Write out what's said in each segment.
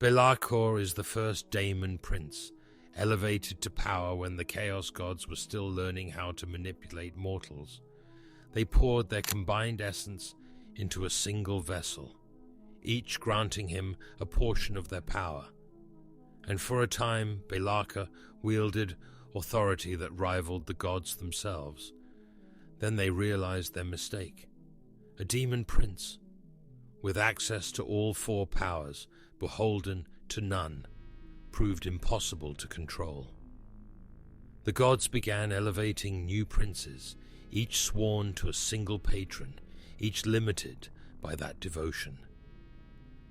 Belakor is the first Daemon Prince, elevated to power when the Chaos Gods were still learning how to manipulate mortals. They poured their combined essence into a single vessel, each granting him a portion of their power. And for a time, Belakor wielded authority that rivaled the gods themselves. Then they realized their mistake. A demon prince, with access to all four powers, beholden to none, proved impossible to control. The gods began elevating new princes, each sworn to a single patron, each limited by that devotion.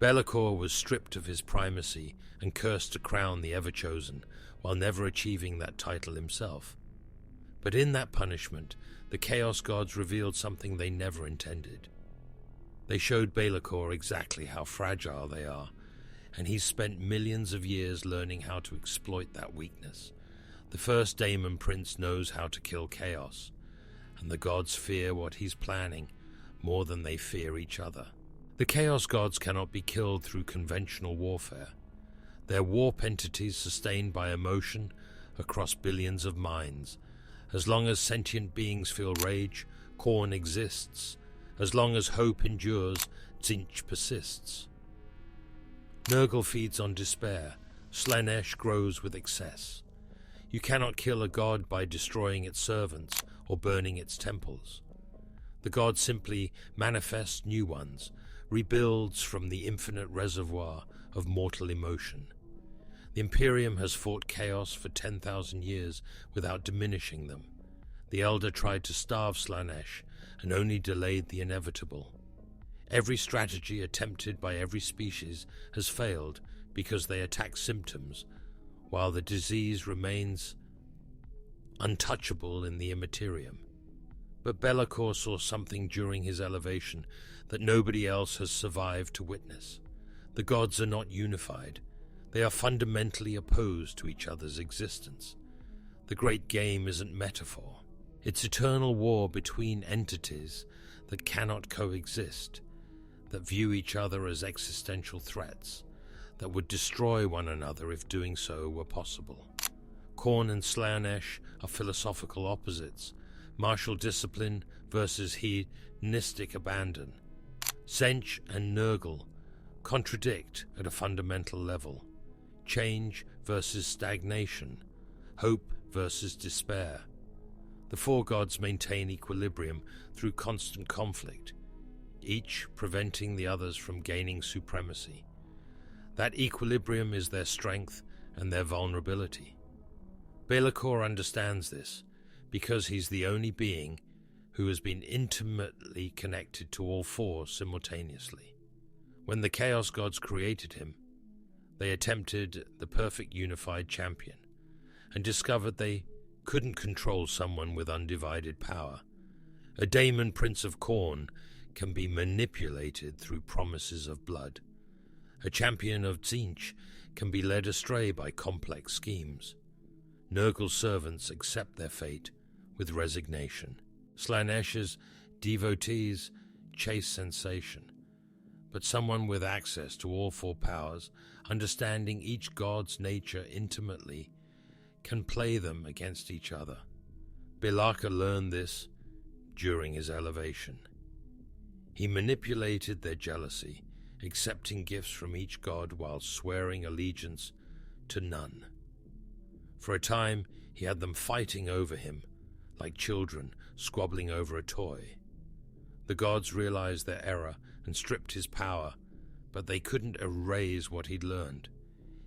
Belakor was stripped of his primacy and cursed to crown the Everchosen, while never achieving that title himself. But in that punishment, the Chaos Gods revealed something they never intended. They showed Belakor exactly how fragile they are, and he's spent millions of years learning how to exploit that weakness. The first Daemon Prince knows how to kill chaos, and the gods fear what he's planning more than they fear each other. The Chaos Gods cannot be killed through conventional warfare. They're warp entities sustained by emotion across billions of minds. As long as sentient beings feel rage, Khorne exists. As long as hope endures, Tzeentch persists. Nurgle feeds on despair. Slaanesh grows with excess. You cannot kill a god by destroying its servants or burning its temples. The god simply manifests new ones, rebuilds from the infinite reservoir of mortal emotion. The Imperium has fought chaos for 10,000 years without diminishing them. The Elder tried to starve Slaanesh and only delayed the inevitable. Every strategy attempted by every species has failed because they attack symptoms, while the disease remains untouchable in the immaterium. But Belakor saw something during his elevation that nobody else has survived to witness. The gods are not unified. They are fundamentally opposed to each other's existence. The great game isn't metaphor. It's eternal war between entities that cannot coexist, that view each other as existential threats, that would destroy one another if doing so were possible. Khorne and Slaanesh are philosophical opposites, martial discipline versus hedonistic abandon. Tzeentch and Nurgle contradict at a fundamental level. Change versus stagnation, hope versus despair. The four gods maintain equilibrium through constant conflict, each preventing the others from gaining supremacy. That equilibrium is their strength and their vulnerability. Belakor understands this because he's the only being who has been intimately connected to all four simultaneously. When the Chaos Gods created him, they attempted the perfect unified champion and discovered they couldn't control someone with undivided power. A Daemon Prince of Khorne can be manipulated through promises of blood. A champion of Tzeentch can be led astray by complex schemes. Nurgle's servants accept their fate with resignation. Slaanesh's devotees chase sensation. But someone with access to all four powers, understanding each god's nature intimately, can play them against each other. Belakor learned this during his elevation. He manipulated their jealousy, accepting gifts from each god while swearing allegiance to none. For a time, he had them fighting over him, like children squabbling over a toy. The gods realized their error and stripped his power, but they couldn't erase what he'd learned.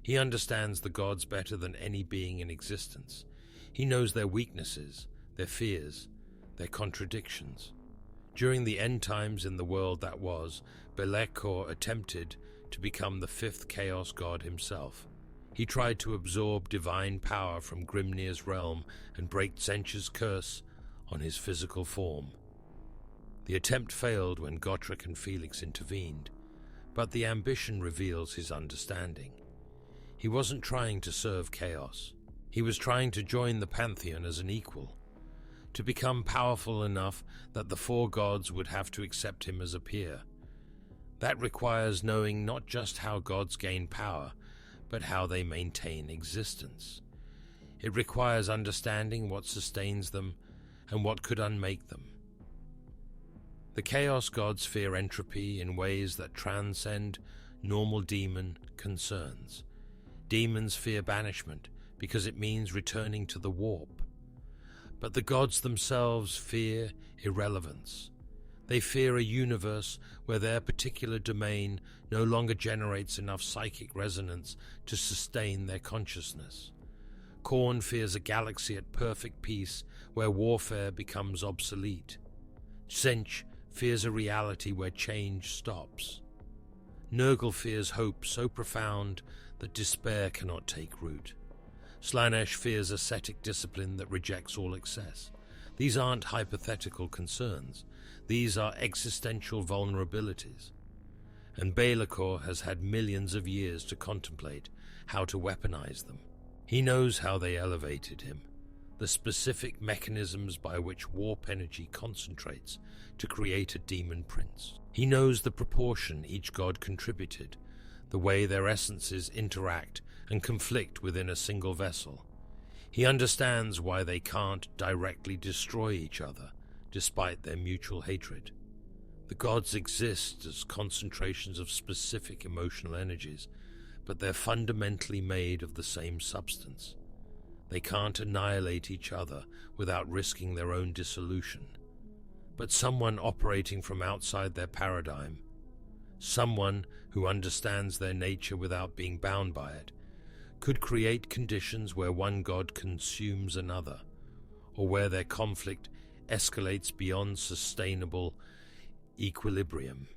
He understands the gods better than any being in existence. He knows their weaknesses, their fears, their contradictions. During the end times in the world that was, Belakor attempted to become the fifth Chaos God himself. He tried to absorb divine power from Grimnir's realm and break Tzeentch's curse on his physical form. The attempt failed when Gotrek and Felix intervened, but the ambition reveals his understanding. He wasn't trying to serve chaos. He was trying to join the Pantheon as an equal, to become powerful enough that the four gods would have to accept him as a peer. That requires knowing not just how gods gain power, but how they maintain existence. It requires understanding what sustains them and what could unmake them. The Chaos Gods fear entropy in ways that transcend normal demon concerns. Demons fear banishment because it means returning to the warp. But the gods themselves fear irrelevance. They fear a universe where their particular domain no longer generates enough psychic resonance to sustain their consciousness. Khorne fears a galaxy at perfect peace where warfare becomes obsolete. Tzeentch fears a reality where change stops. Nurgle fears hope so profound that despair cannot take root. Slaanesh fears ascetic discipline that rejects all excess. These aren't hypothetical concerns. These are existential vulnerabilities. And Belakor has had millions of years to contemplate how to weaponize them. He knows how they elevated him, the specific mechanisms by which warp energy concentrates to create a Daemon Prince. He knows the proportion each god contributed, the way their essences interact and conflict within a single vessel. He understands why they can't directly destroy each other, despite their mutual hatred. The gods exist as concentrations of specific emotional energies, but they're fundamentally made of the same substance. They can't annihilate each other without risking their own dissolution. But someone operating from outside their paradigm, someone who understands their nature without being bound by it, could create conditions where one god consumes another, or where their conflict escalates beyond sustainable equilibrium.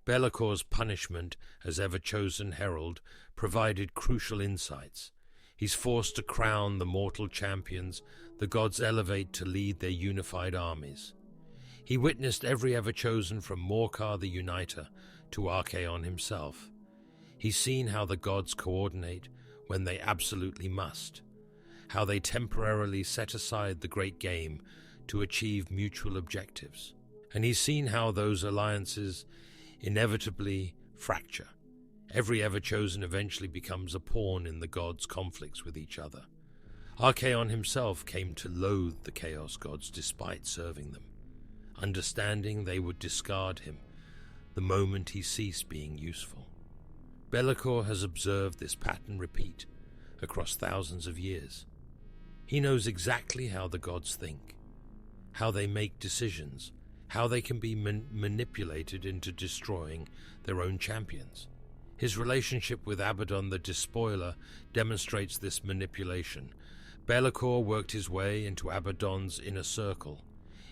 Belakor's punishment as Everchosen Herald provided crucial insights. He's forced to crown the mortal champions the gods elevate to lead their unified armies. He witnessed every Everchosen from Morkar the Uniter to Archaon himself. He's seen how the gods coordinate when they absolutely must, how they temporarily set aside the great game to achieve mutual objectives. And he's seen how those alliances inevitably fracture. Every Everchosen eventually becomes a pawn in the gods' conflicts with each other. Archaon himself came to loathe the Chaos Gods despite serving them, understanding they would discard him the moment he ceased being useful. Belakor has observed this pattern repeat across thousands of years. He knows exactly how the gods think, how they make decisions, how they can be manipulated into destroying their own champions. His relationship with Abaddon the Despoiler demonstrates this manipulation. Belakor worked his way into Abaddon's inner circle,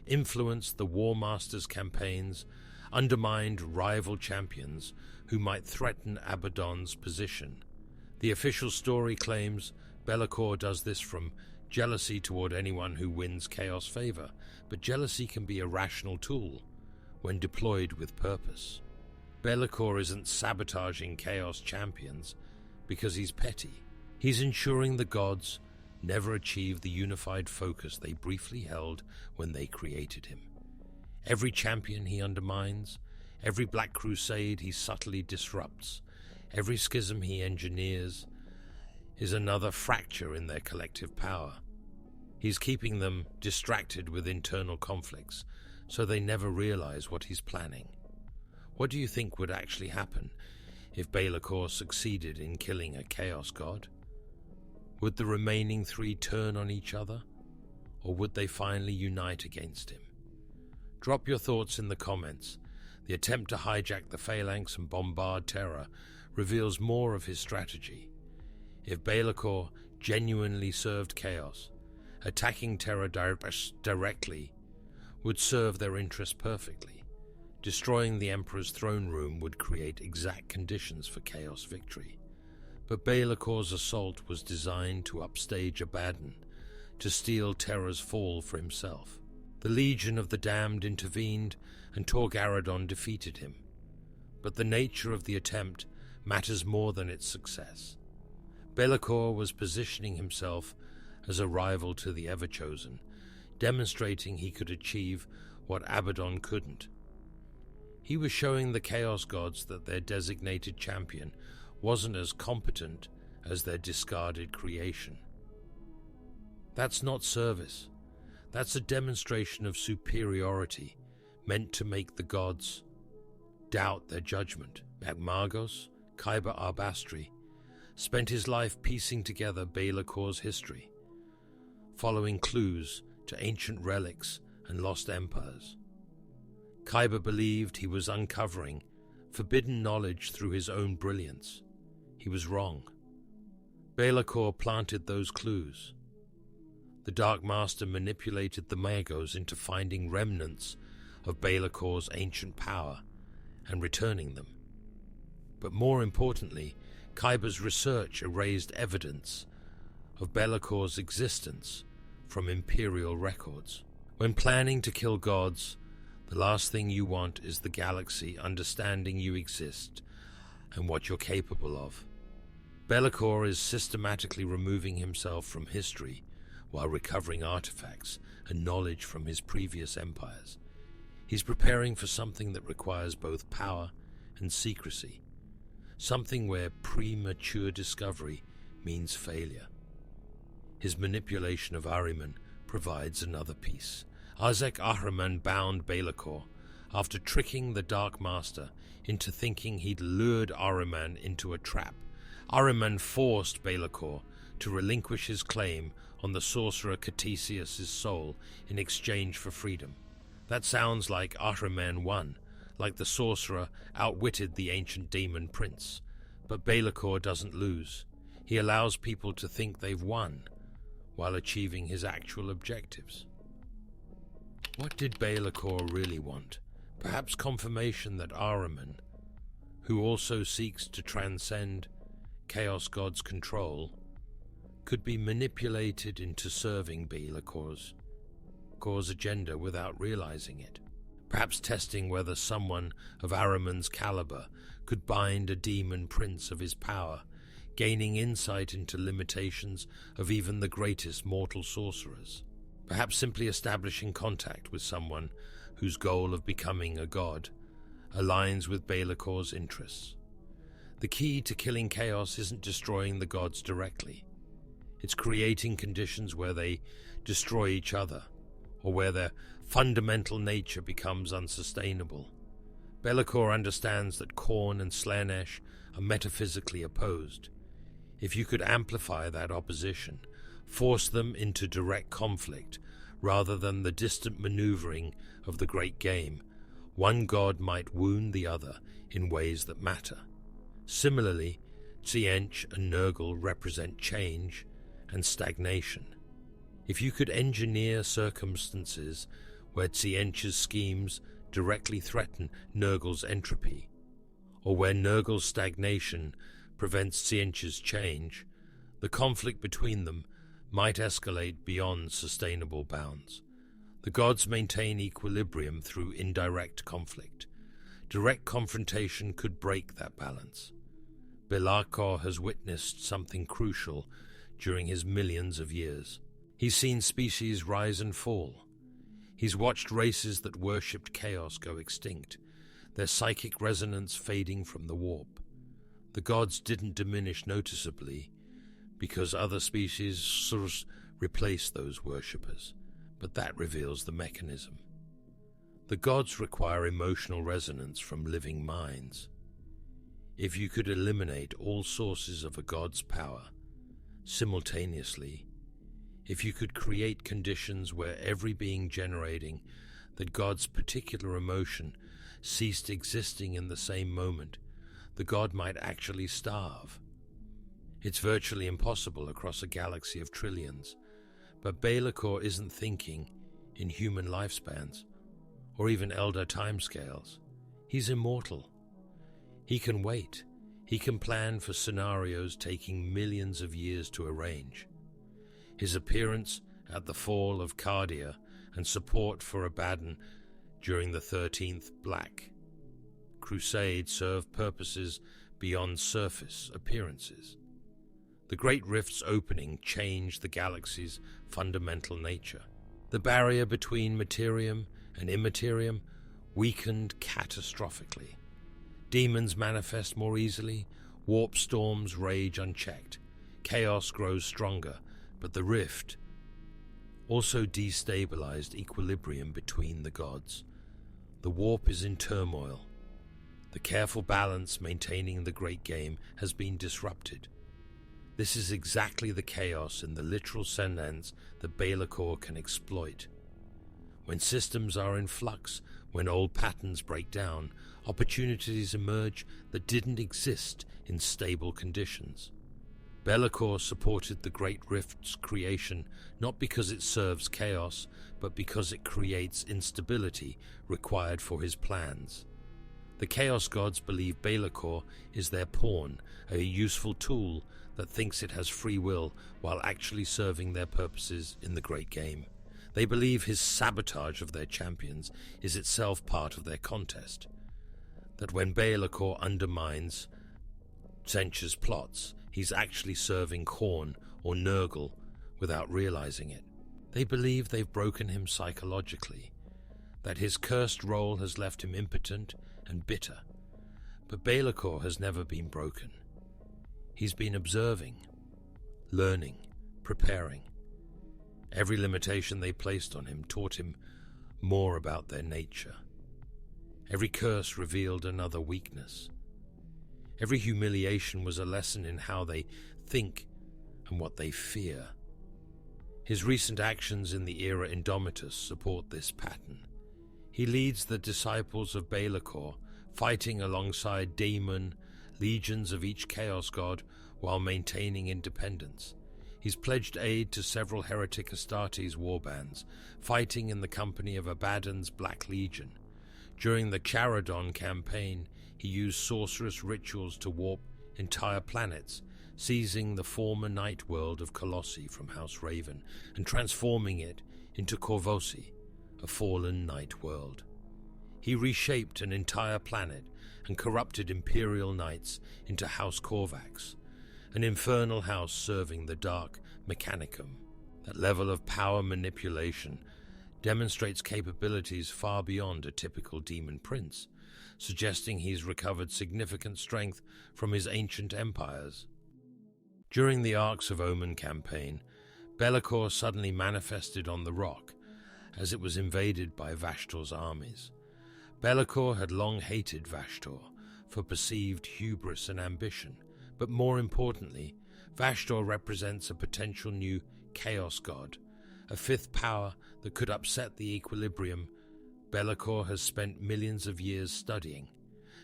influenced the War Master's campaigns, undermined rival champions who might threaten Abaddon's position. The official story claims Belakor does this from jealousy toward anyone who wins Chaos favor, but jealousy can be a rational tool when deployed with purpose. Belakor isn't sabotaging Chaos champions because he's petty. He's ensuring the gods never achieve the unified focus they briefly held when they created him. Every champion he undermines, every Black Crusade he subtly disrupts, every schism he engineers is another fracture in their collective power. He's keeping them distracted with internal conflicts, so they never realize what he's planning. What do you think would actually happen if Belakor succeeded in killing a Chaos God? Would the remaining three turn on each other, or would they finally unite against him? Drop your thoughts in the comments. The attempt to hijack the Phalanx and bombard Terra reveals more of his strategy. If Belakor genuinely served Chaos, attacking Terra directly would serve their interests perfectly. Destroying the Emperor's throne room would create exact conditions for Chaos victory. But Belakor's assault was designed to upstage Abaddon, to steal Terra's fall for himself. The Legion of the Damned intervened, and Torgaradon defeated him. But the nature of the attempt matters more than its success. Belakor was positioning himself as a rival to the Everchosen, demonstrating he could achieve what Abaddon couldn't. He was showing the Chaos Gods that their designated champion wasn't as competent as their discarded creation. That's not service. That's a demonstration of superiority meant to make the gods doubt their judgment. Magmagos, Khyber Arbastri, spent his life piecing together Belakor's history, following clues to ancient relics and lost empires. Khyber believed he was uncovering forbidden knowledge through his own brilliance. He was wrong. Belakor planted those clues. The Dark Master manipulated the Magos into finding remnants of Belakor's ancient power and returning them. But more importantly, Khyber's research erased evidence of Belakor's existence from imperial records. When planning to kill gods, the last thing you want is the galaxy understanding you exist and what you're capable of. Belakor is systematically removing himself from history while recovering artifacts and knowledge from his previous empires. He's preparing for something that requires both power and secrecy, something where premature discovery means failure. His manipulation of Ahriman provides another piece. Arzek Ahriman bound Belakor after tricking the Dark Master into thinking he'd lured Ahriman into a trap. Ahriman forced Belakor to relinquish his claim on the sorcerer Catesius' soul in exchange for freedom. That sounds like Ahriman won, like the sorcerer outwitted the ancient Daemon Prince. But Belakor doesn't lose. He allows people to think they've won while achieving his actual objectives. What did Belakor really want? Perhaps confirmation that Ahriman, who also seeks to transcend Chaos God's control, could be manipulated into serving Belakor's agenda without realizing it. Perhaps testing whether someone of Ahriman's caliber could bind a demon prince of his power, gaining insight into limitations of even the greatest mortal sorcerers. Perhaps simply establishing contact with someone whose goal of becoming a god aligns with Belakor's interests. The key to killing chaos isn't destroying the gods directly. It's creating conditions where they destroy each other, or where their fundamental nature becomes unsustainable. Belakor understands that Khorne and Slaanesh are metaphysically opposed. If you could amplify that opposition, force them into direct conflict, rather than the distant maneuvering of the great game, one god might wound the other in ways that matter. Similarly, Tzientch and Nurgle represent change and stagnation. If you could engineer circumstances where Tzientch's schemes directly threaten Nurgle's entropy, or where Nurgle's stagnation prevents Tzientch's change, the conflict between them might escalate beyond sustainable bounds. The gods maintain equilibrium through indirect conflict. Direct confrontation could break that balance. Belakor has witnessed something crucial during his millions of years. He's seen species rise and fall. He's watched races that worshipped chaos go extinct, their psychic resonance fading from the warp. The gods didn't diminish noticeably because other species replaced those worshippers, but that reveals the mechanism. The gods require emotional resonance from living minds. If you could eliminate all sources of a god's power simultaneously, if you could create conditions where every being generating that God's particular emotion ceased existing in the same moment, the god might actually starve. It's virtually impossible across a galaxy of trillions, but Belakor isn't thinking in human lifespans, or even elder timescales. He's immortal. He can wait. He can plan for scenarios taking millions of years to arrange. His appearance at the fall of Cardia and support for Abaddon during the 13th Black Crusade serve purposes beyond surface appearances. The Great Rift's opening changed the galaxy's fundamental nature. The barrier between materium and immaterium weakened catastrophically. Demons manifest more easily, warp storms rage unchecked, chaos grows stronger, but the rift also destabilized equilibrium between the gods. The warp is in turmoil. The careful balance maintaining the great game has been disrupted. This is exactly the chaos in the literal sense that belakor can exploit. When systems are in flux, when old patterns break down, opportunities emerge that didn't exist in stable conditions. Belakor supported the Great Rift's creation not because it serves chaos, but because it creates instability required for his plans. The Chaos Gods believe belakor is their pawn, a useful tool that thinks it has free will while actually serving their purposes in the great game. They believe his sabotage of their champions is itself part of their contest, that when belakor undermines Tzeentch's plots, he's actually serving Khorne or Nurgle without realizing it. They believe they've broken him psychologically, that his cursed role has left him impotent and bitter. But belakor has never been broken. He's been observing, learning, preparing. Every limitation they placed on him taught him more about their nature. Every curse revealed another weakness. Every humiliation was a lesson in how they think and what they fear. His recent actions in the era Indomitus support this pattern. He leads the disciples of belakor, fighting alongside Daemon, legions of each Chaos God, while maintaining independence. He's pledged aid to several heretic Astartes warbands, fighting in the company of Abaddon's Black Legion. During the Charadon campaign, he used sorcerous rituals to warp entire planets, seizing the former night world of Colossi from House Raven and transforming it into Korvosi, a fallen night world. He reshaped an entire planet and corrupted Imperial Knights into House Korvax, an infernal house serving the Dark Mechanicum. That level of power manipulation demonstrates capabilities far beyond a typical Daemon Prince, suggesting he's recovered significant strength from his ancient empires. During the Arcs of Omen campaign, belakor suddenly manifested on the rock as it was invaded by Vashtor's armies. Belakor had long hated Vashtorr for perceived hubris and ambition, but more importantly, Vashtorr represents a potential new Chaos God, a fifth power that could upset the equilibrium belakor has spent millions of years studying.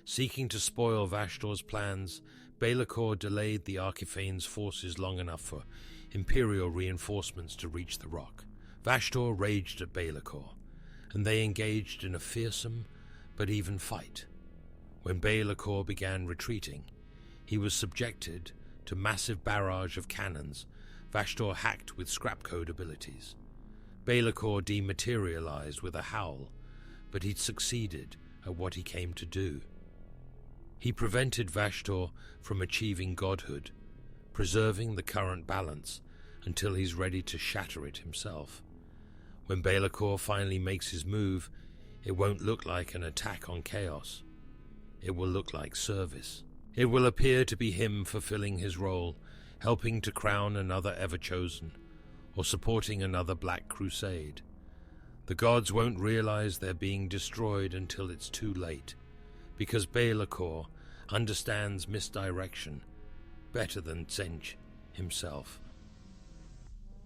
Seeking to spoil Vashtor's plans, belakor delayed the Archiphane's forces long enough for Imperial reinforcements to reach the rock. Vashtorr raged at belakor, and they engaged in a fearsome but even fight. When belakor began retreating, he was subjected to massive barrage of cannons Vashtorr hacked with scrap code abilities. Belakor dematerialized with a howl, but he'd succeeded at what he came to do. He prevented Vashtorr from achieving godhood, preserving the current balance until he's ready to shatter it himself. When belakor finally makes his move, it won't look like an attack on chaos. It will look like service. It will appear to be him fulfilling his role, helping to crown another Everchosen, or supporting another Black Crusade. The gods won't realize they're being destroyed until it's too late, because belakor understands misdirection better than Tzeentch himself.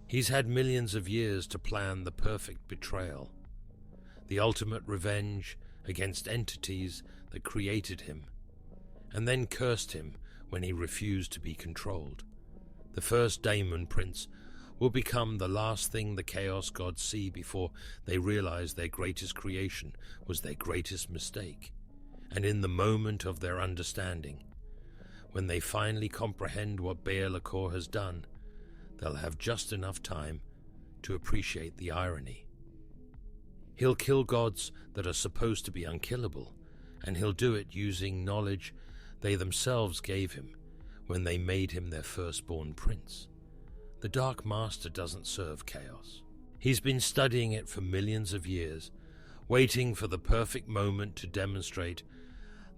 He's had millions of years to plan the perfect betrayal, the ultimate revenge against entities that created him, and then cursed him when he refused to be controlled. The first Daemon Prince will become the last thing the Chaos Gods see before they realize their greatest creation was their greatest mistake. And in the moment of their understanding, when they finally comprehend what belakor has done, they'll have just enough time to appreciate the irony. He'll kill gods that are supposed to be unkillable, and he'll do it using knowledge they themselves gave him when they made him their firstborn prince. The Dark Master doesn't serve chaos. He's been studying it for millions of years, waiting for the perfect moment to demonstrate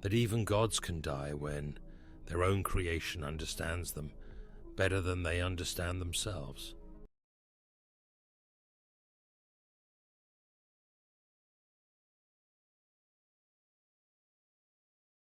that even gods can die when their own creation understands them better than they understand themselves.